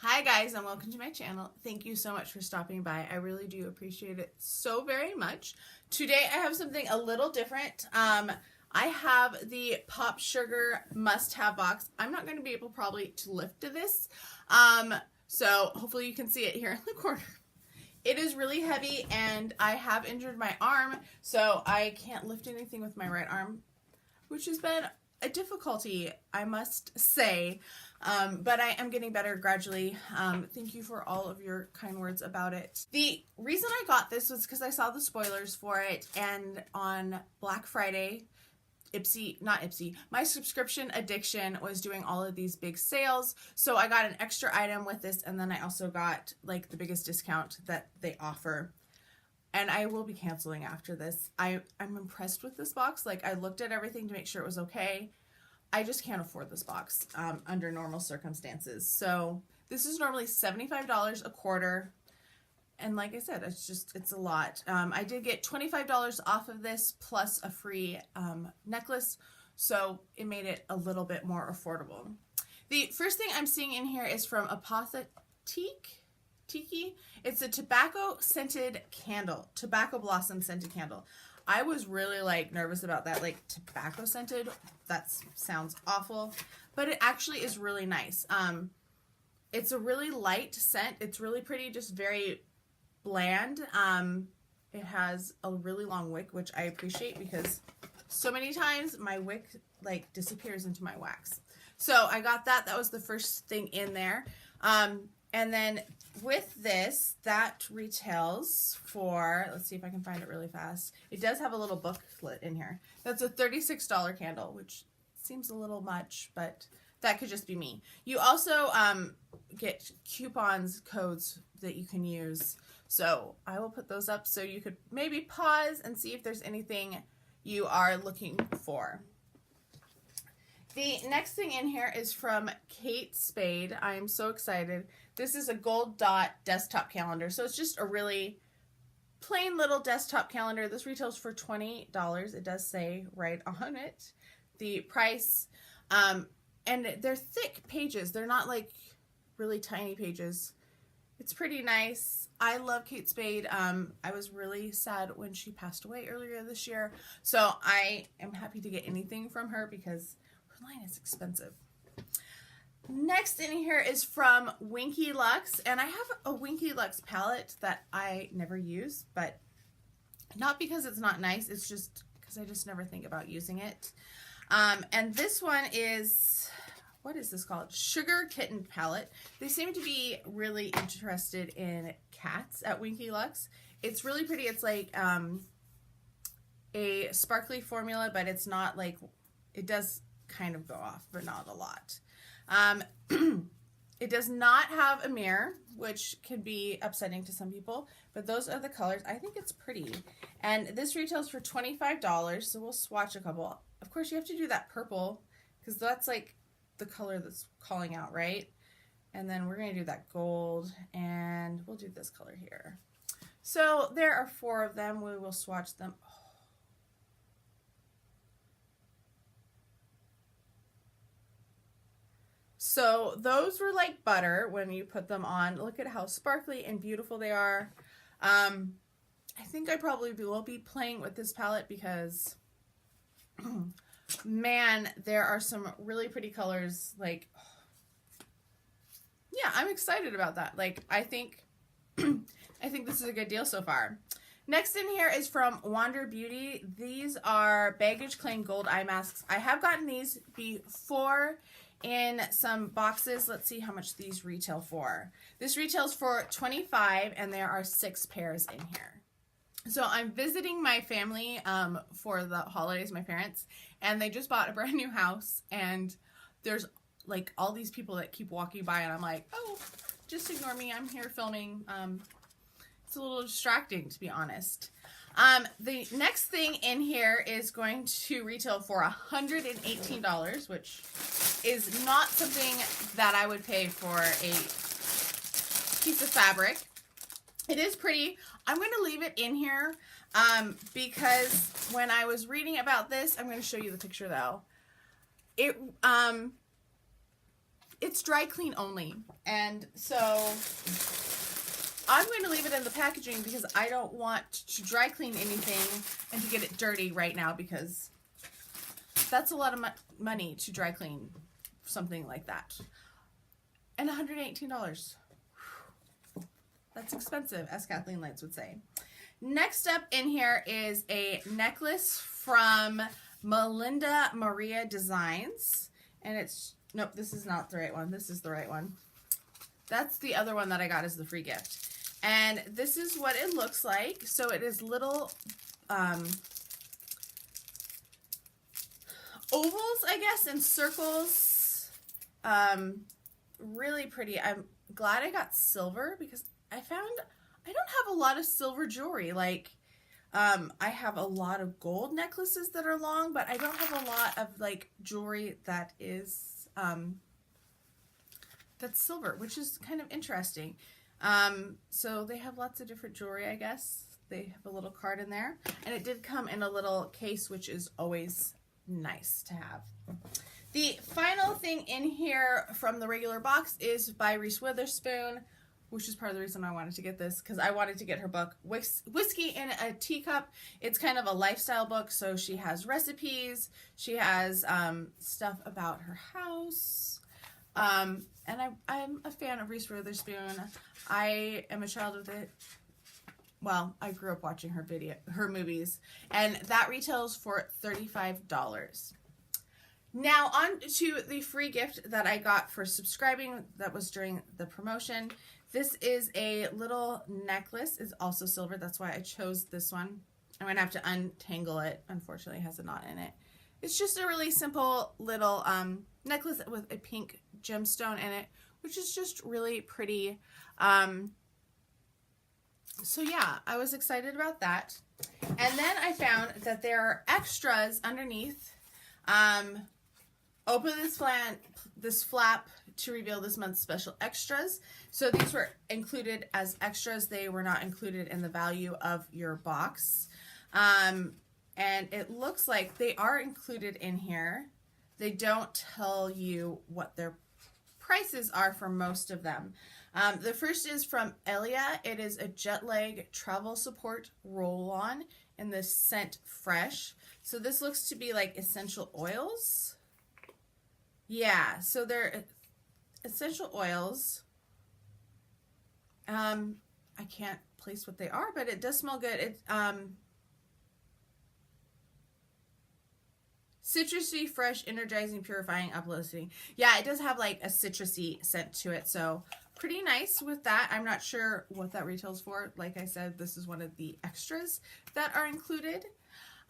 Hi guys, and welcome to my channel. Thank you so much for stopping by. I really do appreciate it so very much. Today I have something a little different. I have the Popsugar must-have box. I'm not going to be able probably to lift to this, so hopefully you can see it here in the corner. It is really heavy and I have injured my arm, so I can't lift anything with my right arm, which has been a difficulty, I must say, but I am getting better gradually. Thank you for all of your kind words about it. The reason I got this was because I saw the spoilers for it, and on Black Friday, my subscription addiction was doing all of these big sales, so I got an extra item with this, and then I also got like the biggest discount that they offer. And I will be canceling after this. I'm impressed with this box. Like, I looked at everything to make sure it was okay. I just can't afford this box under normal circumstances. So this is normally $75 a quarter. And like I said, it's a lot. I did get $25 off of this plus a free necklace. So it made it a little bit more affordable. The first thing I'm seeing in here is from Tiki. It's a tobacco blossom scented candle. I was really like nervous about that, like tobacco scented. That sounds awful, but it actually is really nice. It's a really light scent. It's really pretty, just very bland. It has a really long wick, which I appreciate because so many times my wick like disappears into my wax. So I got that. That was the first thing in there. And then with this, that retails for, let's see if I can find it really fast. It does have a little booklet in here. That's a $36 candle, which seems a little much, but that could just be me. You also get codes that you can use. So I will put those up so you could maybe pause and see if there's anything you are looking for. The next thing in here is from Kate Spade. I am so excited. This is a gold dot desktop calendar. So it's just a really plain little desktop calendar. This retails for $20. It does say right on it the price. And they're thick pages. They're not like really tiny pages. It's pretty nice. I love Kate Spade. I was really sad when she passed away earlier this year. So I am happy to get anything from her because line is expensive. Next in here is from Winky Lux, and I have a Winky Lux palette that I never use, but not because it's not nice, it's just because I just never think about using it. And this one is, what is this called? Sugar Kitten palette. They seem to be really interested in cats at Winky Lux. It's really pretty. It's like a sparkly formula, but it's not like, it does kind of go off, but not a lot. It does not have a mirror, which can be upsetting to some people, but those are the colors. I think it's pretty. And this retails for $25, so we'll swatch a couple. Of course, you have to do that purple, because that's like the color that's calling out, right? And then we're going to do that gold, and we'll do this color here. So there are 4 of them. We will swatch them. So those were like butter when you put them on. Look at how sparkly and beautiful they are. I think I probably will be playing with this palette because, man, there are some really pretty colors. Like, yeah, I'm excited about that. Like, I think this is a good deal so far. Next in here is from Wander Beauty. These are baggage claim gold eye masks. I have gotten these before in some boxes. Let's see how much these retail for. This retails for $25, and there are 6 pairs in here. So I'm visiting my family for the holidays, my parents, and they just bought a brand new house, and there's like all these people that keep walking by, and I'm like, oh, just ignore me, I'm here filming. It's a little distracting, to be honest. The next thing in here is going to retail for $118, which is not something that I would pay for a piece of fabric. It is pretty. I'm going to leave it in here because when I was reading about this, I'm going to show you the picture though. it's dry clean only. And so I'm going to leave it in the packaging because I don't want to dry clean anything and to get it dirty right now, because that's a lot of money to dry clean something like that. And $118. That's expensive, as Kathleen Lights would say. Next up in here is a necklace from Melinda Maria Designs. And it's, nope, this is not the right one. This is the right one. That's the other one that I got as the free gift. And this is what it looks like. So it is little ovals, I guess, and circles. Really pretty. I'm glad I got silver because I found I don't have a lot of silver jewelry. Like, I have a lot of gold necklaces that are long, but I don't have a lot of like jewelry that is that's silver, which is kind of interesting. So they have lots of different jewelry, I guess. They have a little card in there, and it did come in a little case, which is always nice to have. The final thing in here from the regular box is by Reese Witherspoon, which is part of the reason I wanted to get this, because I wanted to get her book, Whiskey in a Teacup. It's kind of a lifestyle book, so she has recipes, she has stuff about her house, and I'm a fan of Reese Witherspoon. I am a child of it. Well, I grew up watching her movies, and that retails for $35. Now on to the free gift that I got for subscribing. That was during the promotion. This is a little necklace. It's also silver. That's why I chose this one. I'm going to have to untangle it. Unfortunately, it has a knot in it. It's just a really simple little necklace with a pink gemstone in it, which is just really pretty. So yeah, I was excited about that. And then I found that there are extras underneath. Open this flap to reveal this month's special extras. So these were included as extras. They were not included in the value of your box. And it looks like they are included in here. They don't tell you what their prices are for most of them. The first is from Elia. It is a jet lag travel support roll-on in the scent Fresh. So this looks to be like essential oils. Yeah, so they're essential oils. I can't place what they are, but it does smell good. It citrusy, fresh, energizing, purifying, uplifting. Yeah, it does have like a citrusy scent to it, so pretty nice with that. I'm not sure what that retails for. Like I said, this is one of the extras that are included.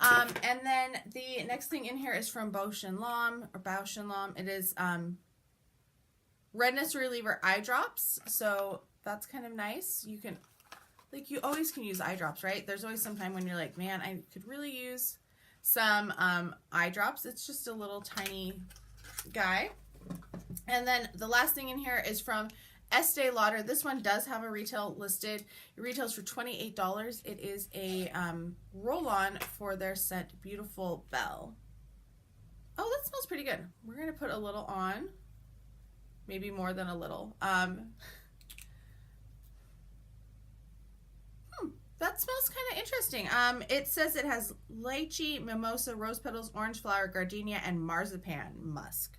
And then the next thing in here is from Bausch & Lomb, or Bausch & Lomb. It is redness reliever eye drops. So that's kind of nice. You can, like, you always can use eye drops, right? There's always some time when you're like, man, I could really use some eye drops. It's just a little tiny guy. And then the last thing in here is from Estee Lauder. This one does have a retail listed. It retails for $28. It is a roll-on for their scent Beautiful Belle. Oh, that smells pretty good. We're going to put a little on. Maybe more than a little. That smells kind of interesting. It says it has lychee, mimosa, rose petals, orange flower, gardenia, and marzipan musk.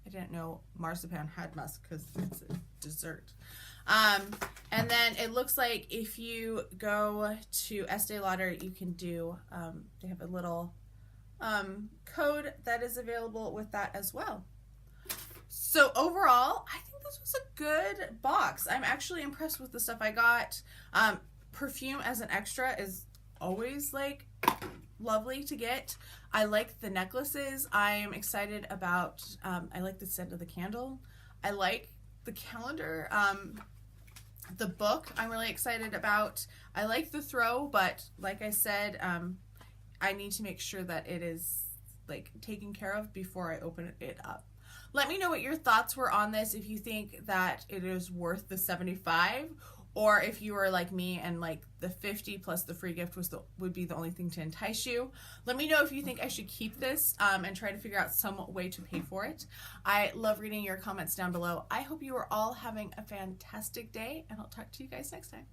I didn't know marzipan had musk because it's a dessert. And then it looks like if you go to Estee Lauder, you can do, they have a little code that is available with that as well. So overall, I think this was a good box. I'm actually impressed with the stuff I got. Perfume as an extra is always like lovely to get. I like the necklaces. I am excited about, I like the scent of the candle. I like the calendar. The book I'm really excited about. I like the throw, but like I said, I need to make sure that it is like taken care of before I open it up. Let me know what your thoughts were on this, if you think that it is worth the $75, or if you were like me and like the 50 plus the free gift would be the only thing to entice you. Let me know if you think I should keep this and try to figure out some way to pay for it. I love reading your comments down below. I hope you are all having a fantastic day, and I'll talk to you guys next time.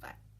Bye.